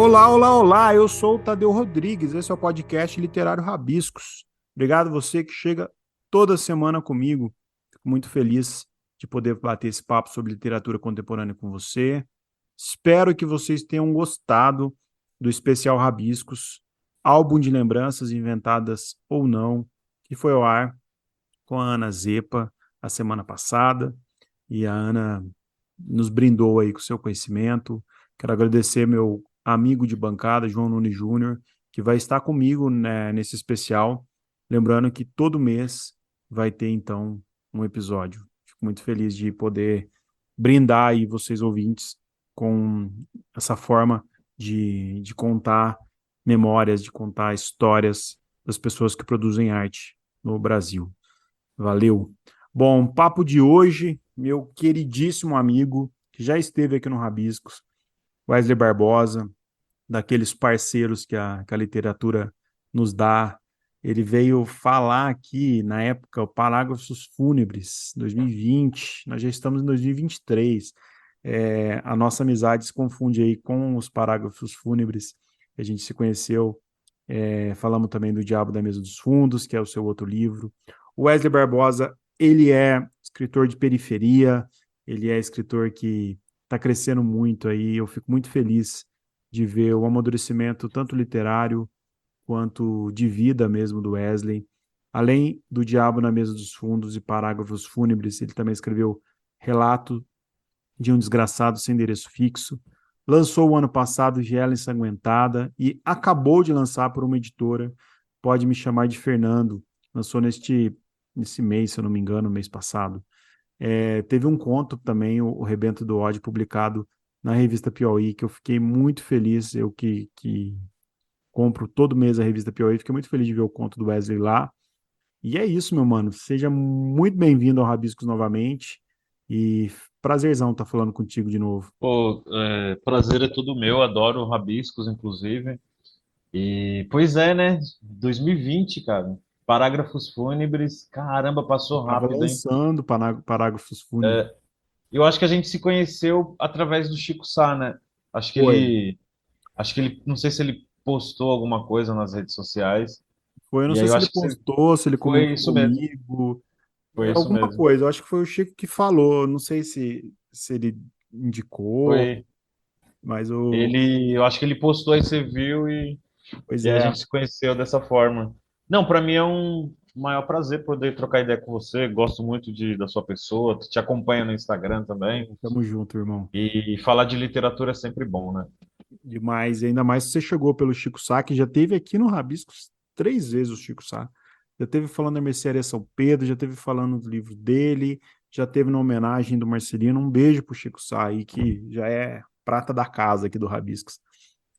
Olá, olá, olá! Eu sou o Tadeu Rodrigues, esse é o podcast Literário Rabiscos. Obrigado você que chega toda semana comigo. Fico muito feliz de poder bater esse papo sobre literatura contemporânea com você. Espero que vocês tenham gostado do especial Rabiscos, álbum de lembranças inventadas ou não, que foi ao ar com a Ana Zepa a semana passada. E a Ana nos brindou aí com seu conhecimento. Quero agradecer meu amigo de bancada, João Nunes Júnior, que vai estar comigo, né, nesse especial. Lembrando que todo mês vai ter, então, um episódio. Fico muito feliz de poder brindar aí vocês ouvintes com essa forma de contar memórias, de contar histórias das pessoas que produzem arte no Brasil. Valeu. Bom, papo de hoje, meu queridíssimo amigo, que já esteve aqui no Rabiscos, Wesley Barbosa, daqueles parceiros que a literatura nos dá. Ele veio falar aqui, na época, o Parágrafos Fúnebres, 2020, nós já estamos em 2023. A nossa amizade se confunde aí com os Parágrafos Fúnebres, que a gente se conheceu. Falamos também do Diabo da Mesa dos Fundos, que é o seu outro livro. O Wesley Barbosa, ele é escritor de periferia, ele é escritor que está crescendo muito aí. Eu fico muito feliz de ver o amadurecimento tanto literário quanto de vida mesmo do Wesley. Além do Diabo na Mesa dos Fundos e Parágrafos Fúnebres, ele também escreveu Relato de um Desgraçado Sem Endereço Fixo. Lançou o ano passado Viela Ensanguentada e acabou de lançar por uma editora, Pode Me Chamar de Fernando. Lançou nesse mês, se eu não me engano, mês passado. Teve um conto também, o Rebento do Ódio, publicado na revista Piauí, que eu fiquei muito feliz, eu que compro todo mês a revista Piauí, fiquei muito feliz de ver o conto do Wesley lá. E é isso, meu mano. Seja muito bem-vindo ao Rabiscos novamente. E prazerzão estar falando contigo de novo. Pô, prazer é tudo meu, adoro rabiscos, inclusive. E, pois é, né? 2020, cara. Parágrafos fúnebres, caramba, passou Tava rápido, hein? lançando parágrafos fúnebres. Eu acho que a gente se conheceu através do Chico Sá, né? Acho que Foi. ele, não sei se ele postou alguma coisa nas redes sociais. Foi, eu não E aí sei eu se ele acho que postou, se ele foi comentou isso mesmo. comigo, Foi isso alguma mesmo. coisa. Eu acho que foi o Chico que falou. Não sei se ele indicou, Foi mas eu acho que ele postou aí, você viu pois e aí a é, gente se conheceu dessa forma. Não, para mim é um maior prazer poder trocar ideia com você. Gosto muito da sua pessoa, te acompanho no Instagram também. tamo junto, irmão. E falar de literatura é sempre bom, né? Demais, e ainda mais se você chegou pelo Chico Sá, que já teve aqui no Rabiscos 3 vezes o Chico Sá. Já teve falando da Mercearia São Pedro, já teve falando do livro dele, já teve na homenagem do Marcelino. Um beijo pro Chico Sá aí, que já é prata da casa aqui do Rabiscos.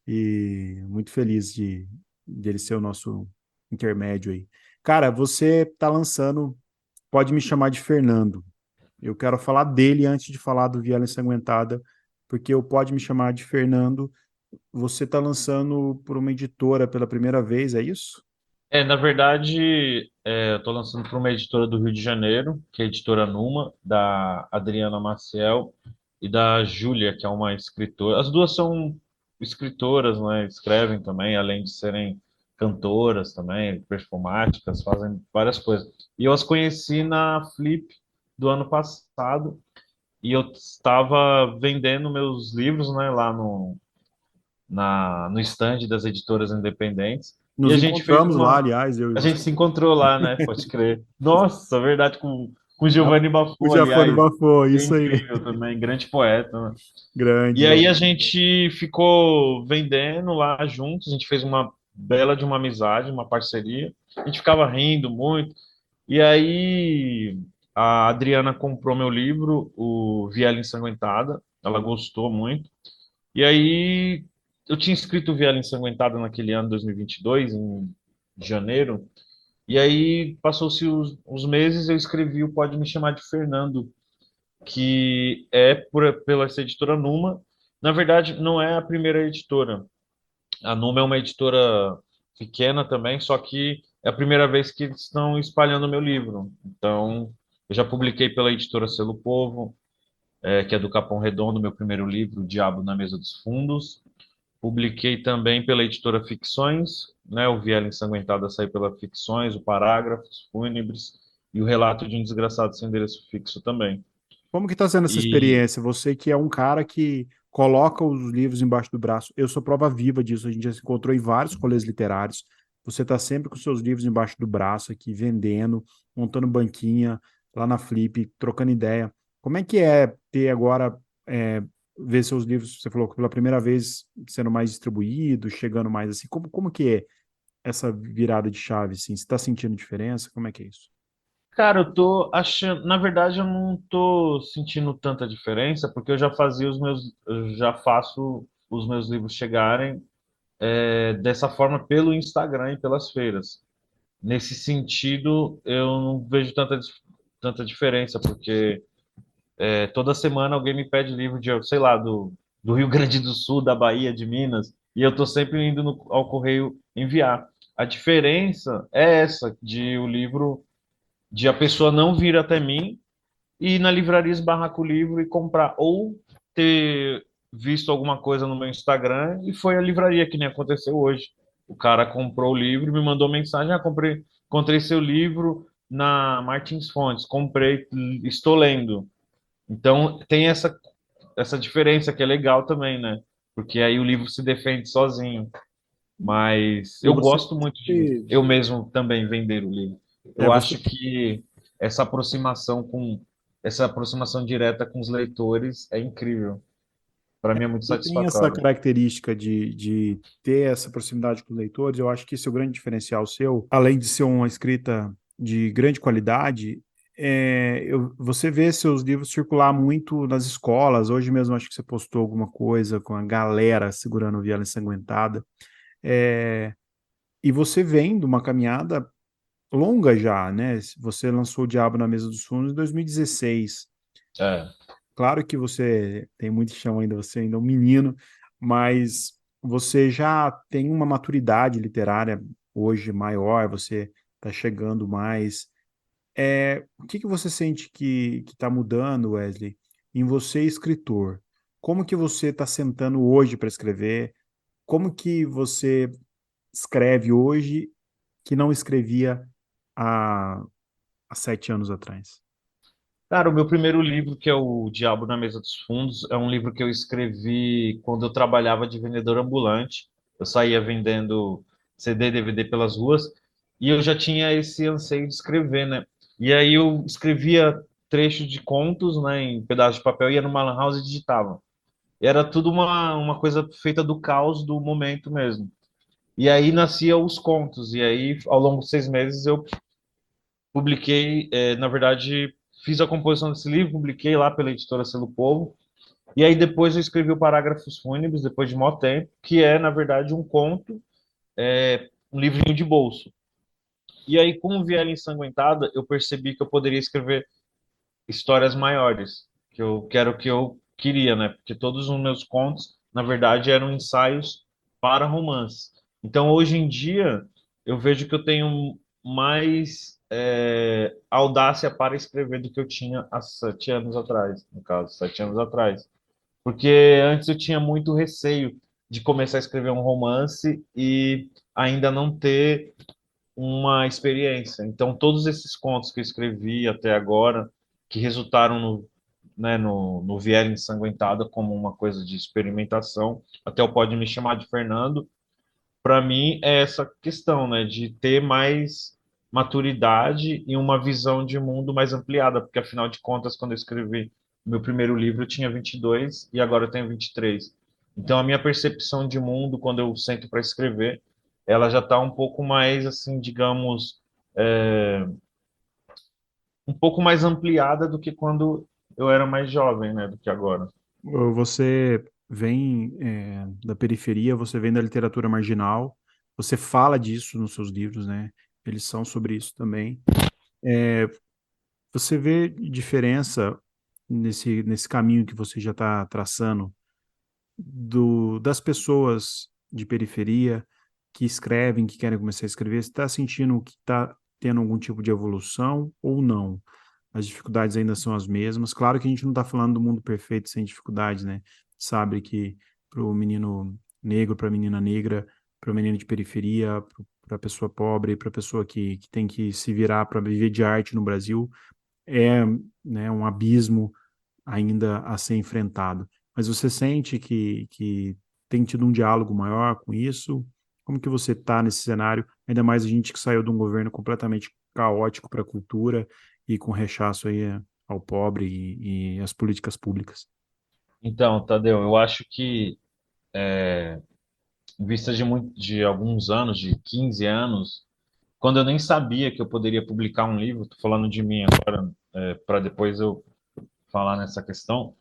E muito feliz de ele ser o nosso intermédio aí. Cara, você tá lançando, pode me chamar de Fernando. Eu quero falar dele antes de falar do Viela Ensanguentada, porque eu pode me chamar de Fernando. Você está lançando por uma editora pela primeira vez, é isso? Na verdade, eu estou lançando para uma editora do Rio de Janeiro, que é a editora Numa, da Adriana Maciel e da Júlia, que é uma escritora. As duas são escritoras, né? Escrevem também, além de serem cantoras também, performáticas, fazem várias coisas. E eu as conheci na Flip do ano passado, e eu estava vendendo meus livros, né, lá no stand das editoras independentes. E Nos a gente fez encontramos lá, uma. aliás, eu e A gente você. se encontrou lá, né? Pode crer. Nossa, verdade, com Ah, Giovanni o Bafo, Giafone aliás. Bafô, Que é isso aí. incrível também, grande poeta, né? E Grande. aí a gente ficou vendendo lá juntos, a gente fez uma bela de uma amizade, uma parceria. A gente ficava rindo muito. E aí a Adriana comprou meu livro, o Viela Ensanguentada. Ela gostou muito. E aí eu tinha escrito Viela Ensanguentada naquele ano 2022, em janeiro. E aí passou-se os meses, eu escrevi o Pode Me Chamar de Fernando, que é pela essa editora Numa. Na verdade, não é a primeira editora. A Numa é uma editora pequena também, só que é a primeira vez que eles estão espalhando o meu livro. Então, eu já publiquei pela editora Selo Povo, que é do Capão Redondo, meu primeiro livro, O Diabo na Mesa dos Fundos. Publiquei também pela editora Ficções, né? O Viela Ensanguentada saiu pela Ficções, o Parágrafos Fúnebres e o Relato de um Desgraçado Sem Endereço Fixo também. Como que está sendo essa E, experiência? Você que é um cara que coloca os livros embaixo do braço. Eu sou prova viva disso. A gente já se encontrou em vários rolês literários. Você está sempre com seus livros embaixo do braço aqui, vendendo, montando banquinha lá na Flip, trocando ideia. Como é que é ter agora, é, ver seus livros, você falou que pela primeira vez sendo mais distribuído, chegando mais assim? Como que é essa virada de chave, assim? Você está sentindo diferença? Como é que é isso? cara, eu tô achando, na verdade, eu não tô sentindo tanta diferença, porque eu já faço os meus livros chegarem dessa forma pelo Instagram e pelas feiras. Nesse sentido, eu não vejo tanta diferença, porque toda semana alguém me pede livro de, sei lá, do Rio Grande do Sul, da Bahia, de Minas, e eu tô sempre indo ao correio enviar. A diferença é essa, de o livro, de a pessoa não vir até mim e ir na livraria esbarrar com o livro e comprar, ou ter visto alguma coisa no meu Instagram e foi à livraria, que nem aconteceu hoje. O cara comprou o livro e me mandou mensagem: encontrei seu livro na Martins Fontes, comprei, estou lendo. Então tem essa diferença que é legal também, né? Porque aí o livro se defende sozinho. Mas E eu você, gosto muito de eu mesmo também vender o livro. Eu você acho que essa aproximação com essa aproximação direta com os leitores é incrível. Para mim é muito Você tem essa satisfatório. característica de ter essa proximidade com os leitores. Eu acho que esse é o grande diferencial seu, além de ser uma escrita de grande qualidade. Você vê seus livros circular muito nas escolas. Hoje mesmo acho que você postou alguma coisa com a galera segurando o Viela Ensanguentada. É, e você vem de uma caminhada longa já, né? Você lançou O Diabo na Mesa dos Fundos em 2016. É. Claro que você tem muito chão ainda, você ainda é um menino, mas você já tem uma maturidade literária hoje maior, você está chegando mais. O que que você sente que está mudando, Wesley, em você, escritor? Como que você está sentando hoje para escrever? Como que você escreve hoje que não escrevia há, há 7 anos atrás? Cara, o meu primeiro livro, que é o Diabo na Mesa dos Fundos, é um livro que eu escrevi quando eu trabalhava de vendedor ambulante. Eu saía vendendo CD, DVD pelas ruas e eu já tinha esse anseio de escrever, né? E aí eu escrevia trechos de contos, né, em pedaços de papel, ia numa lan house e digitava. Era tudo uma coisa feita do caos do momento mesmo. E aí nascia os contos. E aí, ao longo de 6 meses, eu publiquei, na verdade, fiz a composição desse livro, publiquei lá pela editora Selo Povo, e aí depois eu escrevi o Parágrafos Fúnebres, depois de maior tempo, que é, na verdade, um conto, um livrinho de bolso. E aí, com o Viela Ensanguentada, eu percebi que eu poderia escrever histórias maiores, que era o que eu queria, né? Porque todos os meus contos, na verdade, eram ensaios para romance. Então, hoje em dia, eu vejo que eu tenho mais audácia para escrever do que eu tinha há 7 anos atrás, no caso, 7 anos atrás. Porque antes eu tinha muito receio de começar a escrever um romance e ainda não ter uma experiência. Então, todos esses contos que eu escrevi até agora, que resultaram no Viela Ensanguentada como uma coisa de experimentação, até o Pode Me Chamar de Fernando, para mim é essa questão, né, de ter mais maturidade e uma visão de mundo mais ampliada, porque afinal de contas, quando eu escrevi meu primeiro livro, eu tinha 22 e agora eu tenho 23. Então a minha percepção de mundo, quando eu sento para escrever, ela já está um pouco mais, assim, digamos, é, um pouco mais ampliada do que quando eu era mais jovem, né, do que agora. Você vem, da periferia, você vem da literatura marginal, você fala disso nos seus livros, né? Eles são sobre isso também. Você vê diferença nesse caminho que você já está traçando das pessoas de periferia que escrevem, que querem começar a escrever? Você está sentindo que está tendo algum tipo de evolução ou não? As dificuldades ainda são as mesmas. Claro que a gente não está falando do mundo perfeito sem dificuldades, né? Sabe que para o menino negro, para a menina negra, para o menino de periferia, para a pessoa pobre, para a pessoa que tem que se virar para viver de arte no Brasil, é, né, um abismo ainda a ser enfrentado. Mas você sente que tem tido um diálogo maior com isso? Como que você está nesse cenário? Ainda mais a gente que saiu de um governo completamente caótico para a cultura e com rechaço aí ao pobre e às políticas públicas. Então, Tadeu, eu acho que em vista de alguns anos, de 15 anos, quando eu nem sabia que eu poderia publicar um livro, tô falando de mim agora, para depois eu falar nessa questão,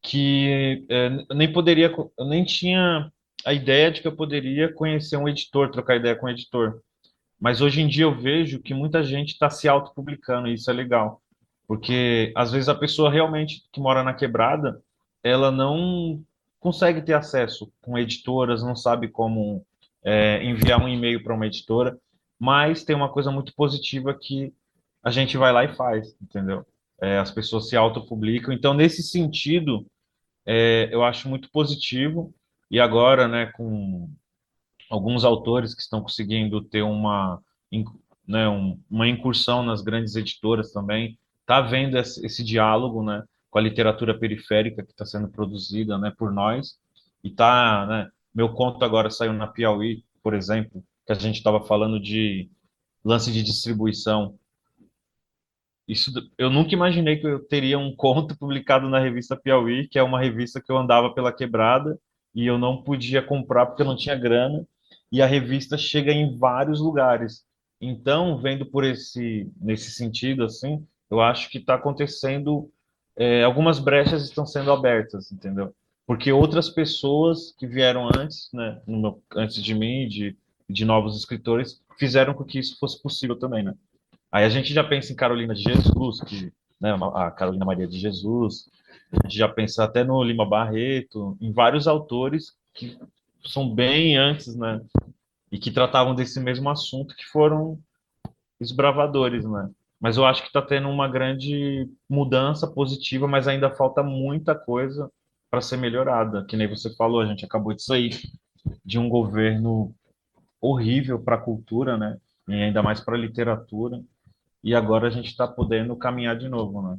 que eu nem poderia, eu nem tinha a ideia de que eu poderia conhecer um editor, trocar ideia com um editor. Mas hoje em dia eu vejo que muita gente está se autopublicando, e isso é legal. Porque às vezes a pessoa realmente que mora na quebrada, ela não consegue ter acesso com editoras, não sabe como enviar um e-mail para uma editora, mas tem uma coisa muito positiva que a gente vai lá e faz, entendeu? As pessoas se autopublicam. Então, nesse sentido, eu acho muito positivo. E agora, né, com alguns autores que estão conseguindo ter in- né, uma incursão nas grandes editoras também, tá vendo esse diálogo, né, com a literatura periférica que está sendo produzida, né, por nós, e tá, né, meu conto agora saiu na Piauí, por exemplo, que a gente estava falando de lance de distribuição. Isso, eu nunca imaginei que eu teria um conto publicado na revista Piauí, que é uma revista que eu andava pela quebrada e eu não podia comprar porque eu não tinha grana. E a revista chega em vários lugares. Então, vendo por nesse sentido, assim, eu acho que está acontecendo, algumas brechas estão sendo abertas, entendeu? Porque outras pessoas que vieram antes, né, antes de mim, de novos escritores, fizeram com que isso fosse possível também, né? Aí a gente já pensa em Carolina de Jesus, né, a Carolina Maria de Jesus, a gente já pensa até no Lima Barreto, em vários autores que são bem antes, né, e que tratavam desse mesmo assunto, que foram desbravadores, né. Mas eu acho que está tendo uma grande mudança positiva, mas ainda falta muita coisa para ser melhorada. Que nem você falou, a gente acabou de sair de um governo horrível para a cultura, né, e ainda mais para a literatura. E agora a gente está podendo caminhar de novo, né?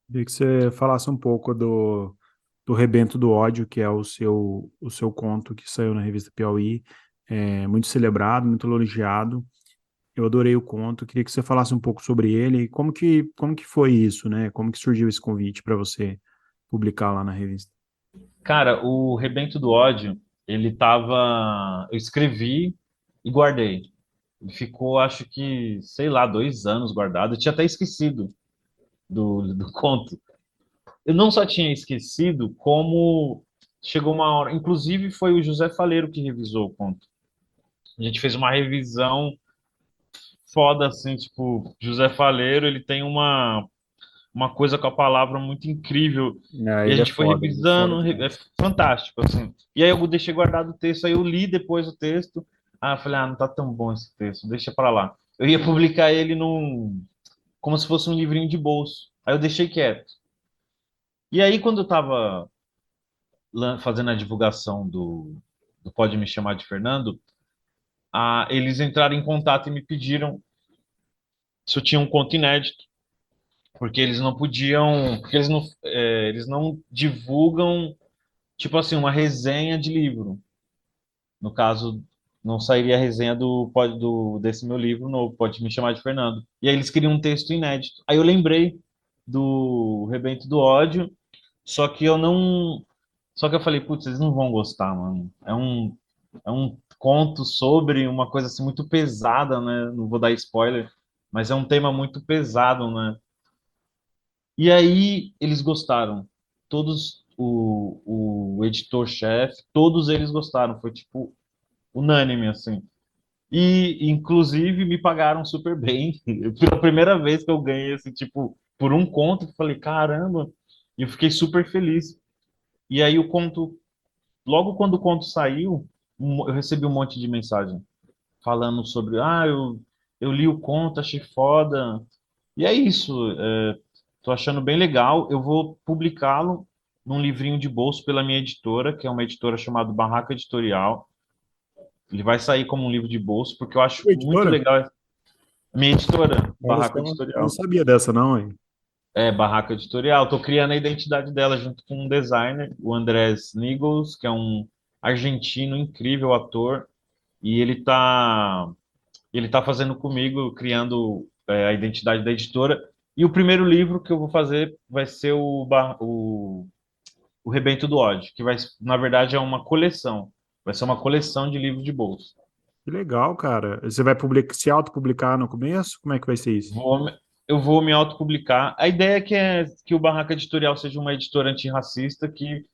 Queria que você falasse um pouco do Rebento do Ódio, que é o seu conto que saiu na revista Piauí. É muito celebrado, muito elogiado. Eu adorei o conto. Queria que você falasse um pouco sobre ele e como que foi isso, né? Como que surgiu esse convite para você publicar lá na revista? Cara, o Rebento do Ódio, ele tava. Eu escrevi e guardei. Ele ficou, acho que, sei lá, 2 anos guardado. Eu tinha até esquecido do conto. Eu não só tinha esquecido, como chegou uma hora. Inclusive, foi o José Faleiro que revisou o conto. A gente fez uma revisão foda, assim, tipo, José Faleiro, ele tem uma coisa com a palavra muito incrível. Ah, E a ele é gente foi foda, ele é foda revisando, é demais. fantástico, assim. E aí eu deixei guardado o texto, aí eu li depois o texto. Ah, eu falei, não tá tão bom esse texto, deixa pra lá. Eu ia publicar ele como se fosse um livrinho de bolso. Aí eu deixei quieto. E aí, quando eu tava fazendo a divulgação do Pode Me Chamar de Fernando, eles entraram em contato e me pediram se eu tinha um conto inédito, porque eles não podiam, porque eles não divulgam, tipo assim, uma resenha de livro. No caso, não sairia a resenha desse meu livro novo, Pode Me Chamar de Fernando. E aí eles queriam um texto inédito. Aí eu lembrei do Rebento do Ódio, só que eu não. Só que eu falei, putz, eles não vão gostar, mano. É um conto sobre uma coisa assim muito pesada, né? Não vou dar spoiler, mas é um tema muito pesado, né? E aí eles gostaram. Todos, o editor-chefe, todos eles gostaram. Foi tipo unânime, assim. E, inclusive, me pagaram super bem. Pela primeira vez que eu ganhei, assim, tipo, por um conto, eu falei, caramba, e eu fiquei super feliz. E aí o conto, logo quando o conto saiu, eu recebi um monte de mensagem falando sobre, eu li o conto, achei foda. E é isso, tô achando bem legal, eu vou publicá-lo. num livrinho de bolso pela minha editora, que é uma editora chamada Barraca Editorial. Ele vai sair como um livro de bolso, porque eu acho Oi, muito editora? legal. Minha editora, Olha Barraca só, não Editorial. sabia dessa não, hein? É, Barraca Editorial. Estou criando a identidade dela junto com um designer, o Andrés Nigels, que é um argentino incrível ator, e ele tá fazendo comigo, criando a identidade da editora. E o primeiro livro que eu vou fazer vai ser o Rebento do Ódio, que vai, na verdade, é uma coleção. Vai ser uma coleção de livros de bolso. Que legal, cara. Você vai se autopublicar no começo? Como é que vai ser isso? Vou, eu vou me autopublicar. A ideia é que o Barraca Editorial seja uma editora antirracista que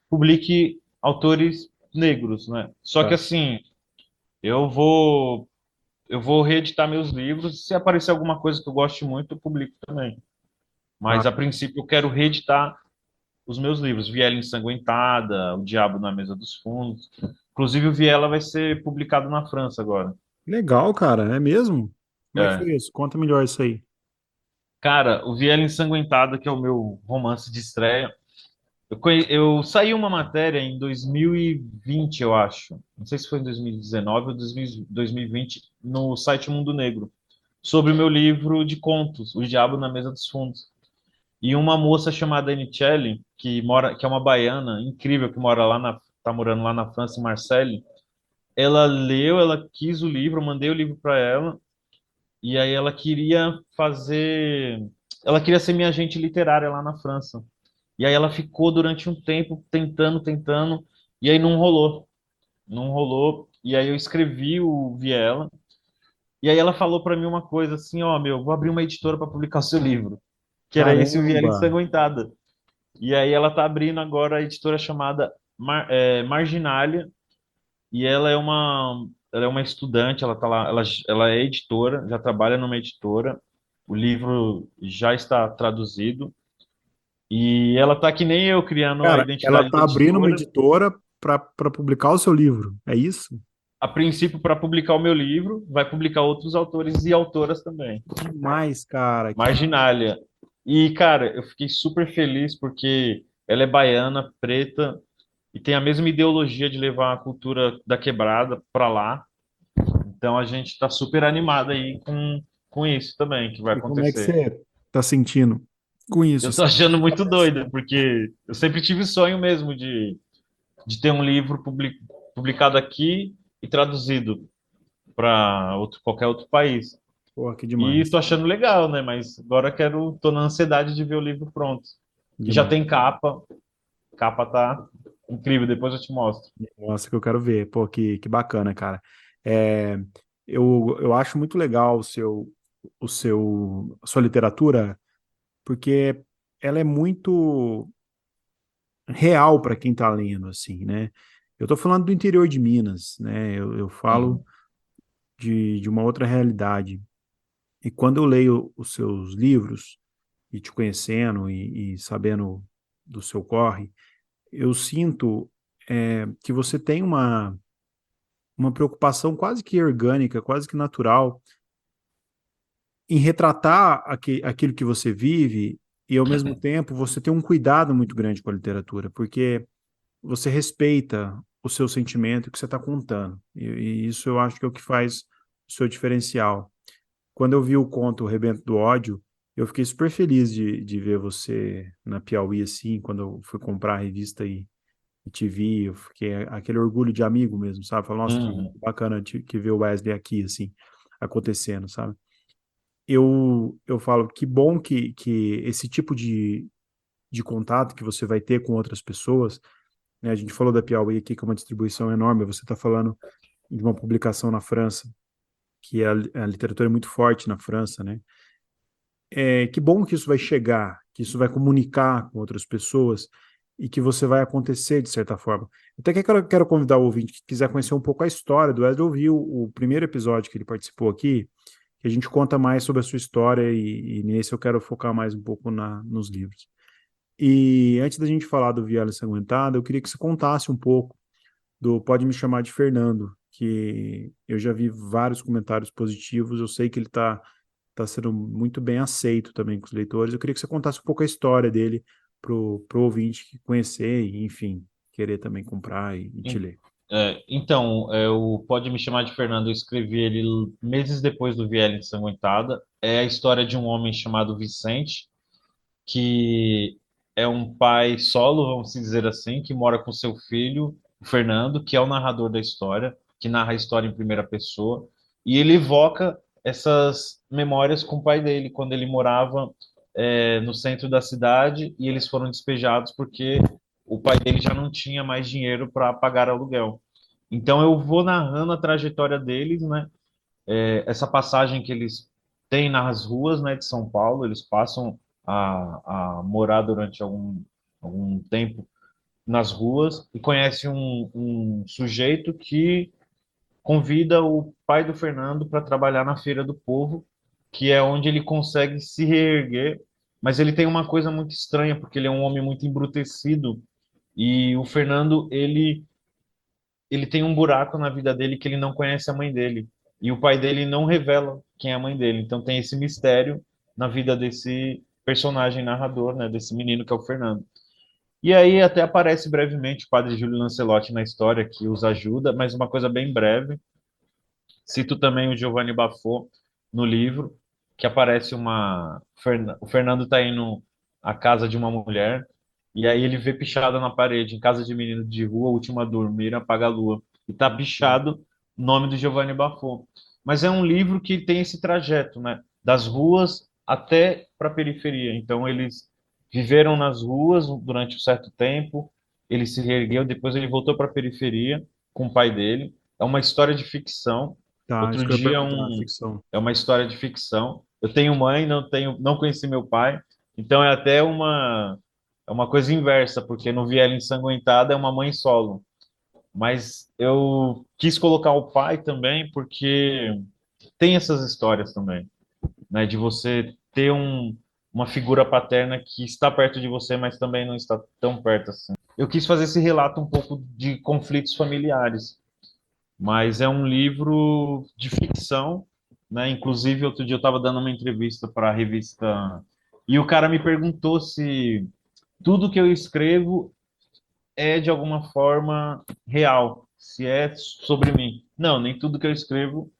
publique autores negros, né? Só que Tá. assim, eu vou eu vou reeditar meus livros. Se aparecer alguma coisa que eu goste muito, eu publico também. Ah, Mas a princípio eu quero reeditar os meus livros, Viela Ensanguentada, O Diabo na Mesa dos Fundos. Inclusive o Viela vai ser publicado na França agora. legal, cara. É mesmo? Como é que É. foi isso? Conta melhor isso aí. Cara, o Viela Ensanguentada, que é o meu romance de estreia, eu saí uma matéria em 2020, eu acho. Não sei se foi em 2019 ou 2020, no site Mundo Negro, sobre o meu livro de contos, O Diabo na Mesa dos Fundos. E uma moça chamada Anichele, que é uma baiana incrível, que tá morando lá na França, em Marseille, ela leu, ela quis o livro, eu mandei o livro para ela, e aí ela queria ser minha agente literária lá na França. E aí ela ficou durante um tempo tentando, tentando, e aí não rolou. Não rolou. E aí eu escrevi o Viela, e aí ela falou para mim uma coisa assim, ó, meu, vou abrir uma editora para publicar o seu livro, que era esse o Viela Caramba! Ensanguentada. E aí ela tá abrindo agora a editora chamada Marginália, e ela é uma estudante, ela tá lá, ela é editora, já trabalha numa editora. O livro já está traduzido. E ela tá que nem eu, criando a Cara, ela identidade da tá abrindo uma editora, editora para publicar o seu livro. É isso? a princípio para publicar o meu livro, vai publicar outros autores e autoras também. Demais, cara. Marginália. E, cara, eu fiquei super feliz porque ela é baiana, preta, e tem a mesma ideologia de levar a cultura da quebrada para lá. Então a gente está super animado aí com isso também, que vai E como é que acontecer. você tá sentindo com isso? Eu tô Assim? achando muito doido, porque eu sempre tive sonho mesmo de ter um livro publicado aqui e traduzido para qualquer outro país. Pô, que E demais. estou achando legal, né? Mas agora tô na ansiedade de ver o livro pronto. E já Demais. tem capa, capa tá incrível, depois eu te mostro. Nossa, que eu quero ver. Pô, que bacana, cara. É, eu acho muito legal a sua literatura, porque ela é muito real para quem tá lendo, assim, né? Eu tô falando do interior de Minas, né? Eu falo Sim. de uma outra realidade. E quando eu leio os seus livros, e te conhecendo e sabendo do seu corre, eu sinto que você tem uma preocupação quase que orgânica, quase que natural em retratar aquilo que você vive e, ao mesmo tempo, você tem um cuidado muito grande com a literatura, porque você respeita o seu sentimento e o que você está contando. E isso eu acho que é o que faz o seu diferencial. Quando eu vi o conto O Rebento do Ódio, eu fiquei super feliz de ver você na Piauí, assim, quando eu fui comprar a revista e te vi, eu fiquei aquele orgulho de amigo mesmo, sabe? Falei, nossa, que Uhum. bacana que ver o Wesley aqui, assim, acontecendo, sabe? Eu falo, que bom que esse tipo de contato que você vai ter com outras pessoas, né? A gente falou da Piauí aqui, que é uma distribuição enorme, você está falando de uma publicação na França, que a literatura é muito forte na França, né? Que bom que isso vai chegar, que isso vai comunicar com outras pessoas e que você vai acontecer de certa forma. Até que quero convidar o ouvinte que quiser conhecer um pouco a história do Wesley, ouvir o primeiro episódio que ele participou aqui, que a gente conta mais sobre a sua história e nesse eu quero focar mais um pouco nos livros. E antes da gente falar do Viela Ensanguentada, eu queria que você contasse um pouco do Pode Me Chamar de Fernando, que eu já vi vários comentários positivos, eu sei que ele está sendo muito bem aceito também com os leitores. Eu queria que você contasse um pouco a história dele pro ouvinte conhecer e, enfim, querer também comprar e te ler. Então, o Pode Me Chamar de Fernando, eu escrevi ele meses depois do Viela Ensanguentada. É a história de um homem chamado Vicente, que é um pai solo, vamos dizer assim, que mora com seu filho, o Fernando, que é o narrador da história, que narra a história em primeira pessoa, e ele evoca essas memórias com o pai dele, quando ele morava, no centro da cidade, e eles foram despejados porque o pai dele já não tinha mais dinheiro para pagar aluguel. Então eu vou narrando a trajetória deles, né? Essa passagem que eles têm nas ruas, né, de São Paulo, eles passam a morar durante algum tempo nas ruas e conhece um sujeito que convida o pai do Fernando para trabalhar na Feira do Povo, que é onde ele consegue se reerguer, mas ele tem uma coisa muito estranha, porque ele é um homem muito embrutecido e o Fernando, ele tem um buraco na vida dele que ele não conhece a mãe dele. E o pai dele não revela quem é a mãe dele. Então tem esse mistério na vida desse personagem narrador, né, desse menino que é o Fernando. E aí até aparece brevemente o padre Júlio Lancelotti na história, que os ajuda, mas uma coisa bem breve. Cito também o Giovanni Bafo no livro, que aparece o Fernando está indo à casa de uma mulher, e aí ele vê pichado na parede, em casa de menino de rua, última a dormir, apaga a lua. E tá pichado o nome do Giovanni Bafo. Mas é um livro que tem esse trajeto, né? Das ruas até para a periferia. Então eles viveram nas ruas durante um certo tempo, ele se reergueu, depois ele voltou para a periferia com o pai dele. É uma história de ficção. Tá, isso Outro que eu ia dia perguntar, ficção. é uma história de ficção. Eu tenho mãe, não conheci meu pai, então é até uma coisa inversa, porque no Viela Ensanguentada é uma mãe solo. Mas eu quis colocar o pai também porque tem essas histórias também, né, de você ter uma figura paterna que está perto de você, mas também não está tão perto assim. Eu quis fazer esse relato um pouco de conflitos familiares, mas é um livro de ficção, né? Inclusive, outro dia eu estava dando uma entrevista para a revista e o cara me perguntou se tudo que eu escrevo é de alguma forma real, se é sobre mim. Não, nem tudo que eu escrevo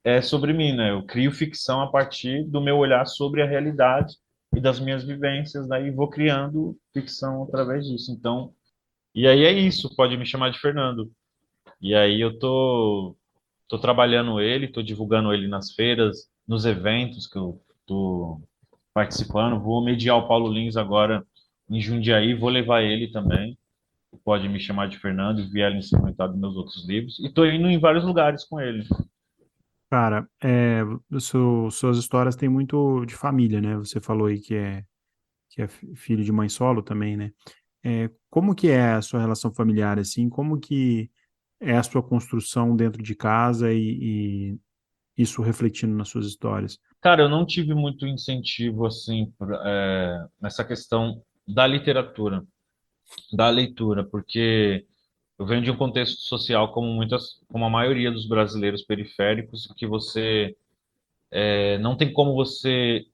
é sobre mim, né? Eu crio ficção a partir do meu olhar sobre a realidade e das minhas vivências, daí vou criando ficção através disso. Então, e aí é isso, pode me chamar de Fernando. E aí eu tô trabalhando ele, tô divulgando ele nas feiras, nos eventos que eu tô participando. Vou mediar o Paulo Lins agora em Jundiaí, vou levar ele também. Pode me chamar de Fernando e vier ele instrumentar dos meus outros livros. E tô indo em vários lugares com ele. Cara, suas histórias têm muito de família, né? Você falou aí que é filho de mãe solo também, né? Como que é a sua relação familiar, assim? Como que é a sua construção dentro de casa e isso refletindo nas suas histórias? Cara, eu não tive muito incentivo assim nessa questão da literatura, da leitura, porque eu venho de um contexto social como a maioria dos brasileiros periféricos, que você não tem como você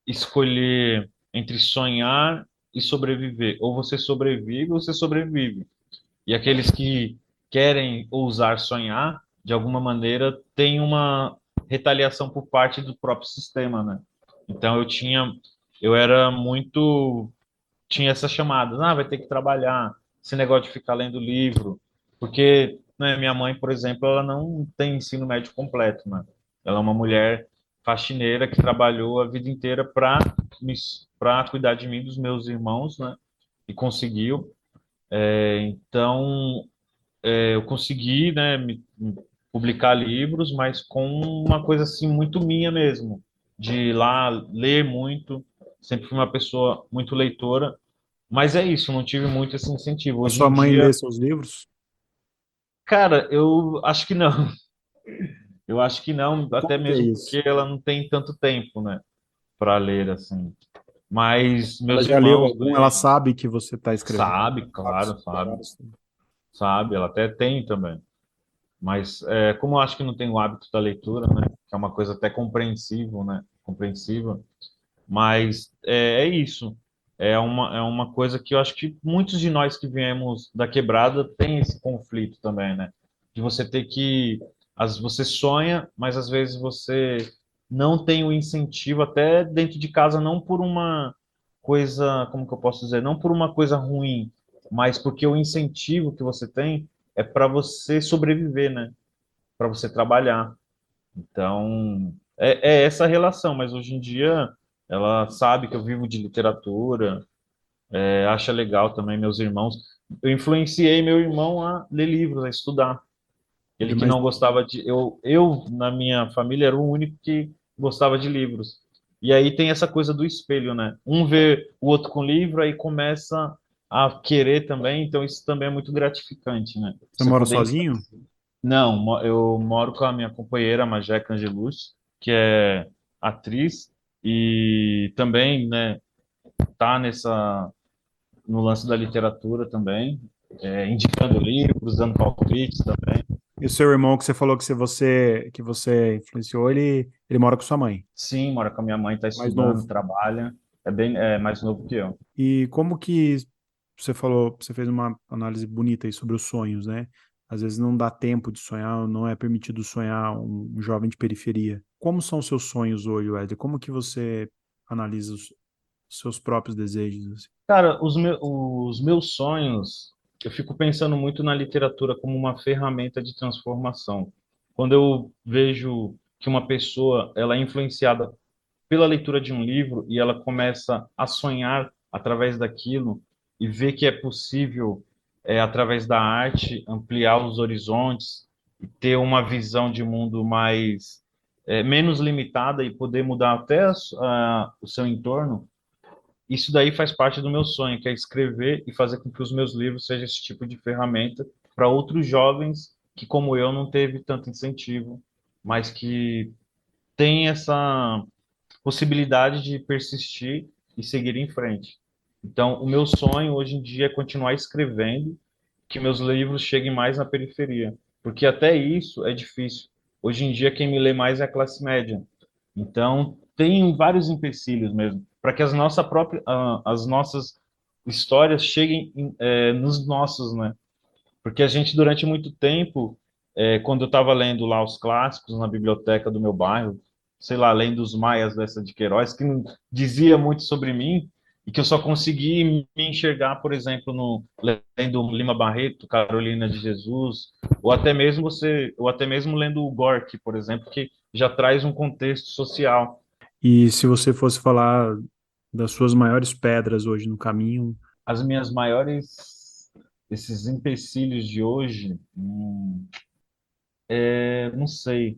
escolher entre sonhar e sobreviver. Ou você sobrevive ou você sobrevive. E aqueles que querem ousar sonhar, de alguma maneira, têm uma retaliação por parte do próprio sistema, né? Então eu era muito, tinha essas chamadas, vai ter que trabalhar, esse negócio de ficar lendo livro, porque, né, minha mãe, por exemplo, ela não tem ensino médio completo, né? Ela é uma mulher faxineira que trabalhou a vida inteira para cuidar de mim e dos meus irmãos, né? E conseguiu. Então, eu consegui, né, publicar livros, mas com uma coisa assim muito minha mesmo, de ir lá ler muito. Sempre fui uma pessoa muito leitora, mas é isso, não tive muito esse incentivo. A Hoje sua em mãe lê dia, seus livros? cara, eu acho que não. Eu acho que não, até Como que é mesmo isso? porque ela não tem tanto tempo, né, para ler assim. Mas Ela meus já leu irmãos algum? Ela leem. sabe que você está escrevendo. Sabe, Sabe claro, seus sabe, trabalhos. sabe. Ela até tem também. Mas como eu acho que não tem o hábito da leitura, né, que é uma coisa até compreensível, né, compreensiva, mas é isso. é uma coisa que eu acho que muitos de nós que viemos da quebrada tem esse conflito também, né? De você ter que, você sonha, mas às vezes você não tem o incentivo até dentro de casa, não por uma coisa, como que eu posso dizer, não por uma coisa ruim, mas porque o incentivo que você tem é para você sobreviver, né? Para você trabalhar. Então, é essa relação, mas hoje em dia ela sabe que eu vivo de literatura, acha legal também meus irmãos. Eu influenciei meu irmão a ler livros, a estudar. Ele Ele que mais não gostava de. Na minha família, era o único que gostava de livros. E aí tem essa coisa do espelho, né? Um vê o outro com livro, aí começa a querer também, então isso também é muito gratificante, né? Você Você mora poder. sozinho? Não, eu moro com a minha companheira, a Majeca Angelucci, que é atriz e também, né, tá no lance da literatura também, indicando livros, dando palpites também. E o seu irmão que você falou que você influenciou, ele mora com sua mãe, Sim, mora com a minha mãe, está mais estudando, novo. trabalha, é mais novo que eu. E como que você falou, você fez uma análise bonita aí sobre os sonhos, né? Às vezes não dá tempo de sonhar, não é permitido sonhar um jovem de periferia. Como são os seus sonhos hoje, Wesley? Como que você analisa os seus próprios desejos, assim? Cara, os meus sonhos, eu fico pensando muito na literatura como uma ferramenta de transformação. Quando eu vejo que uma pessoa, ela é influenciada pela leitura de um livro e ela começa a sonhar através daquilo e ver que é possível, através da arte, ampliar os horizontes e ter uma visão de mundo mais, menos limitada e poder mudar até o seu entorno. Isso daí faz parte do meu sonho, que é escrever e fazer com que os meus livros sejam esse tipo de ferramenta para outros jovens que, como eu, não teve tanto incentivo, mas que tem essa possibilidade de persistir e seguir em frente. Então, o meu sonho hoje em dia é continuar escrevendo, que meus livros cheguem mais na periferia, porque até isso é difícil. Hoje em dia, quem me lê mais é a classe média. Então, tem vários empecilhos mesmo, para que as nossas histórias cheguem nos nossos, né? Porque a gente, durante muito tempo, quando eu estava lendo lá os clássicos na biblioteca do meu bairro, sei lá, lendo os Maias dessa de Queiroz, que não dizia muito sobre mim, e que eu só consegui me enxergar, por exemplo, lendo Lima Barreto, Carolina de Jesus, ou até mesmo lendo o Gorky, por exemplo, que já traz um contexto social. E se você fosse falar das suas maiores pedras hoje no caminho, As minhas maiores, esses empecilhos de hoje, não sei.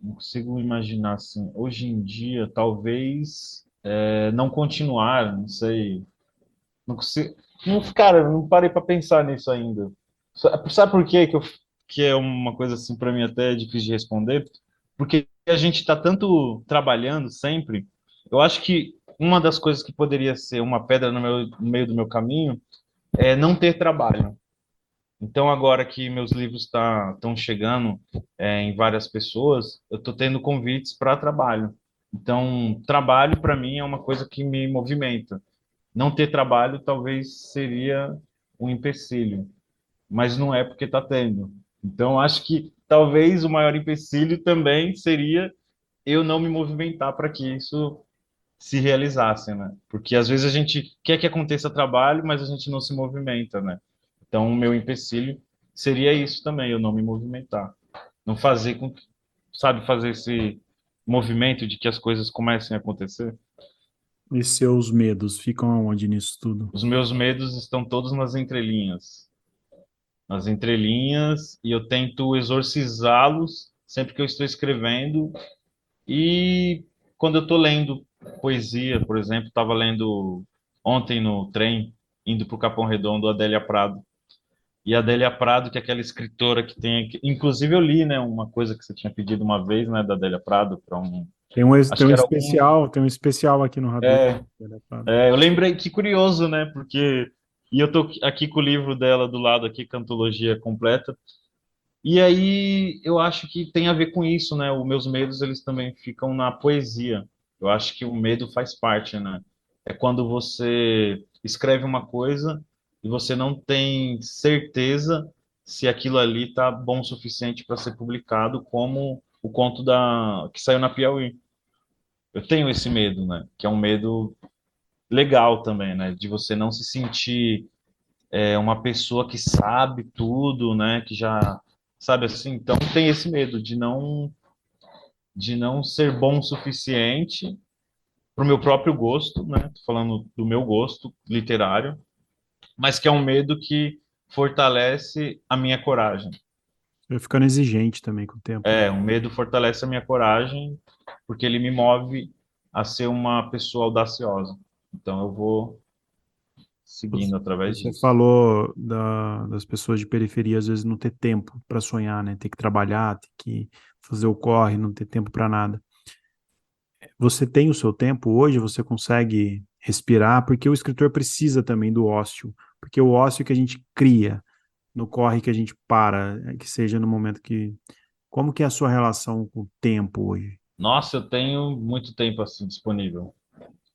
Não consigo imaginar assim. Hoje em dia, talvez não continuar, não sei. Não consigo. Não, cara, eu não parei para pensar nisso ainda. Sabe por quê que é uma coisa assim para mim até difícil de responder? Porque a gente está tanto trabalhando sempre. Eu acho que uma das coisas que poderia ser uma pedra no meio do meu caminho é não ter trabalho. Então, agora que meus livros estão chegando em várias pessoas, eu estou tendo convites para trabalho. Então, trabalho para mim é uma coisa que me movimenta. Não ter trabalho talvez seria um empecilho, mas não é porque está tendo. Então, acho que talvez o maior empecilho também seria eu não me movimentar para que isso se realizasse, né? Porque às vezes a gente quer que aconteça trabalho, mas a gente não se movimenta, né? Então, o meu empecilho seria isso também, eu não me movimentar. Não fazer com que, sabe, fazer esse movimento de que as coisas comecem a acontecer. e seus medos ficam aonde nisso tudo? Os meus medos estão todos nas entrelinhas. Nas entrelinhas, e eu tento exorcizá-los sempre que eu estou escrevendo. E quando eu estou lendo poesia, por exemplo, estava lendo ontem no trem, indo para o Capão Redondo, Adélia Prado. E a Adélia Prado, que é aquela escritora que tem. Inclusive, eu li, né, uma coisa que você tinha pedido uma vez, né, da Adélia Prado, para um. Acho que era algum. Tem um especial aqui no Rabisco. É, eu lembrei, que curioso, né, porque. E eu tô aqui com o livro dela do lado, aqui, Cantologia Completa. E aí eu acho que tem a ver com isso, né? Os meus medos, eles também ficam na poesia. Eu acho que o medo faz parte, né? é quando você escreve uma coisa e você não tem certeza se aquilo ali está bom o suficiente para ser publicado, como o conto que saiu na Piauí. Eu tenho esse medo, né? Que é um medo legal também, né? De você não se sentir uma pessoa que sabe tudo, né? Que já sabe assim. Então tem esse medo de não ser bom o suficiente para o meu próprio gosto, né? Tô falando do meu gosto literário, mas que é um medo que fortalece a minha coragem. Vai ficando exigente também com o tempo, né? Um medo fortalece a minha coragem, porque ele me move a ser uma pessoa audaciosa. Então eu vou Você seguindo através você disso. falou das pessoas de periferia às vezes não ter tempo para sonhar, né? Ter que trabalhar, ter que fazer o corre, não ter tempo para nada. Você tem o seu tempo hoje, você consegue respirar, porque o escritor precisa também do ócio, porque o ócio que a gente cria, no corre que a gente para, que seja no momento que. Como que é a sua relação com o tempo hoje? Nossa, eu tenho muito tempo assim disponível.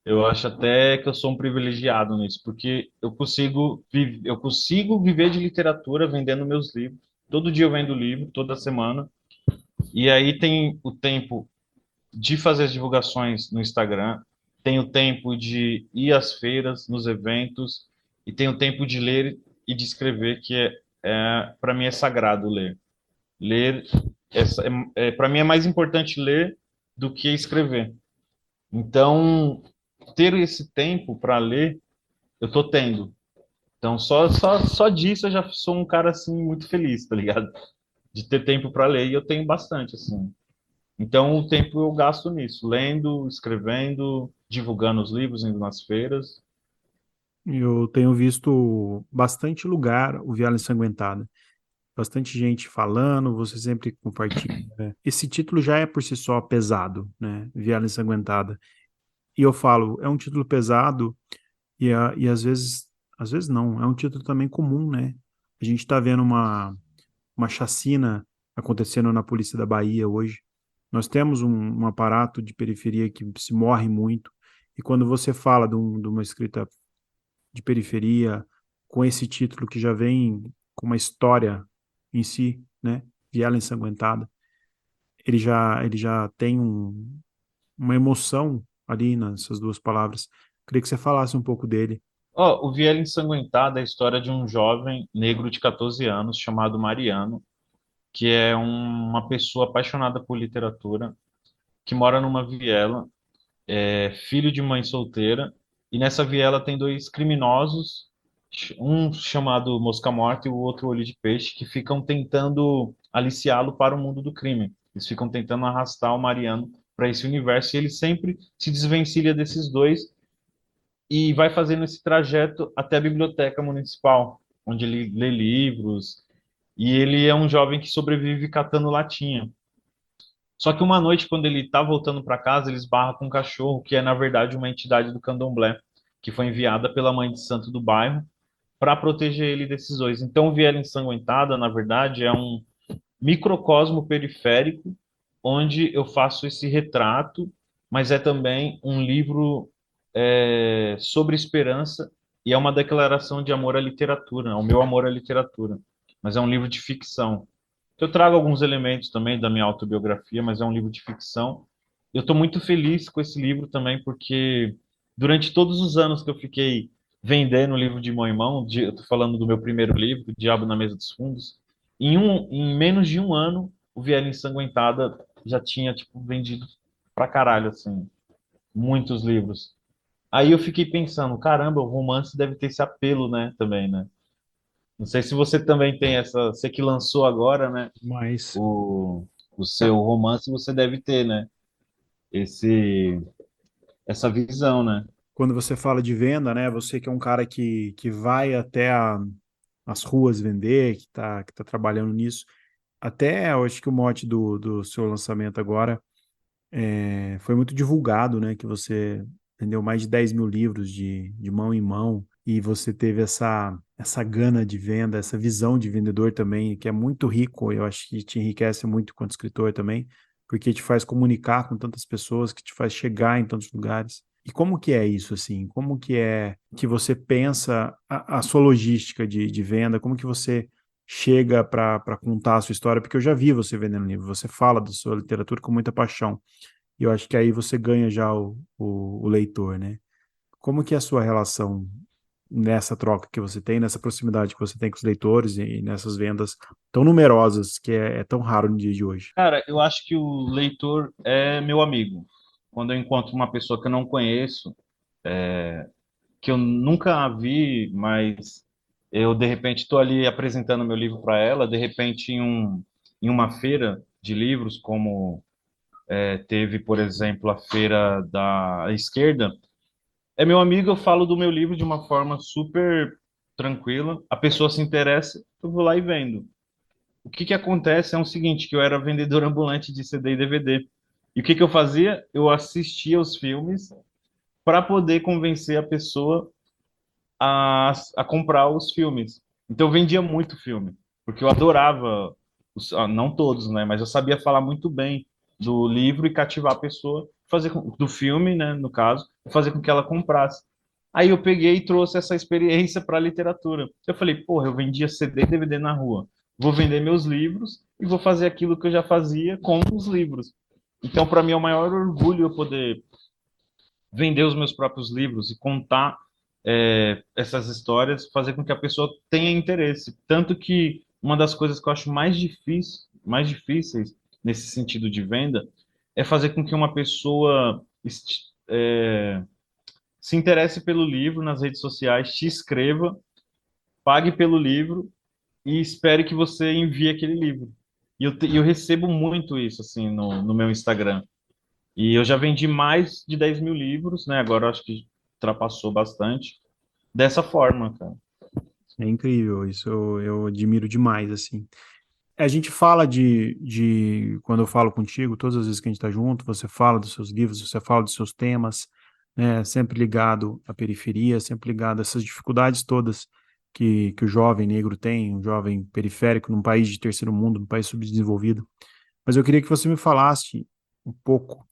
Eu acho até que eu sou um privilegiado nisso, porque eu consigo viver de literatura vendendo meus livros. Todo dia eu vendo livro, toda semana. E aí tem o tempo de fazer as divulgações no Instagram, tem o tempo de ir às feiras, nos eventos, e tem o tempo de ler e de escrever, que para mim é sagrado ler. Ler, para mim é mais importante ler do que escrever. Então, ter esse tempo para ler, eu tô tendo. Então, só disso eu já sou um cara assim muito feliz, tá ligado? De ter tempo para ler e eu tenho bastante assim. Então, o tempo eu gasto nisso, lendo, escrevendo, divulgando os livros, indo nas feiras. Eu tenho visto bastante lugar o Viagem Ensanguentada. Bastante gente falando, você sempre compartilha, né? Esse título já é por si só pesado, né? Viagem Ensanguentada. E eu falo, é um título pesado e às vezes não, é um título também comum, né? A gente está vendo uma chacina acontecendo na polícia da Bahia hoje. Nós temos um aparato de periferia que se morre muito. E quando você fala de uma escrita de periferia com esse título que já vem com uma história em si, né? Viela Ensanguentada, ele já tem uma emoção ali nessas duas palavras. Queria que você falasse um pouco dele. Ó, o Viela Ensanguentada é a história de um jovem negro de 14 anos chamado Mariano, que é uma pessoa apaixonada por literatura, que mora numa viela, é filho de mãe solteira, e nessa viela tem dois criminosos, um chamado Mosca Morta e o outro Olho de Peixe, que ficam tentando aliciá-lo para o mundo do crime. Eles ficam tentando arrastar o Mariano para esse universo e ele sempre se desvencilha desses dois e vai fazendo esse trajeto até a biblioteca municipal, onde ele lê livros, e ele é um jovem que sobrevive catando latinha. Só que uma noite, quando ele está voltando para casa, ele esbarra com um cachorro, que é, na verdade, uma entidade do candomblé, que foi enviada pela mãe de santo do bairro para proteger ele desses dois. Então, Viela Ensanguentada, na verdade, é um microcosmo periférico, onde eu faço esse retrato, mas é também um livro sobre esperança e é uma declaração de amor à literatura, ao meu amor à literatura. Mas é um livro de ficção. Eu trago alguns elementos também da minha autobiografia, mas é um livro de ficção. Eu estou muito feliz com esse livro também, porque durante todos os anos que eu fiquei vendendo o livro de mão em mão, eu estou falando do meu primeiro livro, Diabo na Mesa dos Fundos, em menos de um ano, o Viela Ensanguentada já tinha tipo, vendido pra caralho, assim, muitos livros. Aí eu fiquei pensando, caramba, o romance deve ter esse apelo, né, também, né? Não sei se você também tem essa, você que lançou agora, né? Mas o, o seu romance, você deve ter, né? Esse, essa visão, né? quando você fala de venda, né? Você que é um cara que vai até as ruas vender, que tá trabalhando nisso. Até eu acho que o mote do seu lançamento agora foi muito divulgado, né? Que você vendeu mais de 10 mil livros de mão em mão e você teve essa gana de venda, essa visão de vendedor também, que é muito rico. Eu acho que te enriquece muito quanto escritor também, porque te faz comunicar com tantas pessoas, que te faz chegar em tantos lugares. E como que é isso, assim? Como que é que você pensa a sua logística de venda? Como que você chega para contar a sua história? Porque eu já vi você vendendo livro, você fala da sua literatura com muita paixão. E eu acho que aí você ganha já o leitor, né? Como que é a sua relação nessa troca que você tem, nessa proximidade que você tem com os leitores e nessas vendas tão numerosas que é tão raro no dia de hoje? Cara, eu acho que o leitor é meu amigo. Quando eu encontro uma pessoa que eu não conheço, que eu nunca a vi, mas eu de repente estou ali apresentando meu livro para ela, de repente em uma feira de livros, como teve, por exemplo, a feira da esquerda, é meu amigo, eu falo do meu livro de uma forma super tranquila, a pessoa se interessa, eu vou lá e vendo. O que que acontece é o seguinte, que eu era vendedor ambulante de CD e DVD. E o que que eu fazia? Eu assistia os filmes para poder convencer a pessoa a comprar os filmes. Então eu vendia muito filme, porque eu adorava, não todos, né, mas eu sabia falar muito bem do livro e cativar a pessoa, do filme, né, no caso, fazer com que ela comprasse. Aí eu peguei e trouxe essa experiência para a literatura. Eu falei, porra, eu vendia CD e DVD na rua. Vou vender meus livros e vou fazer aquilo que eu já fazia com os livros. Então, para mim, é o maior orgulho eu poder vender os meus próprios livros e contar essas histórias, fazer com que a pessoa tenha interesse. Tanto que uma das coisas que eu acho mais difíceis nesse sentido de venda é fazer com que uma pessoa se interesse pelo livro nas redes sociais, te escreva, pague pelo livro e espere que você envie aquele livro. E eu recebo muito isso assim no meu Instagram. E eu já vendi mais de 10 mil livros, né? Agora eu acho que ultrapassou bastante. Dessa forma, cara. É incrível, isso eu admiro demais, assim. A gente fala quando eu falo contigo, todas as vezes que a gente está junto, você fala dos seus livros, você fala dos seus temas, né? Sempre ligado à periferia, sempre ligado a essas dificuldades todas que o jovem negro tem, um jovem periférico num país de terceiro mundo, num país subdesenvolvido. Mas eu queria que você me falasse um pouco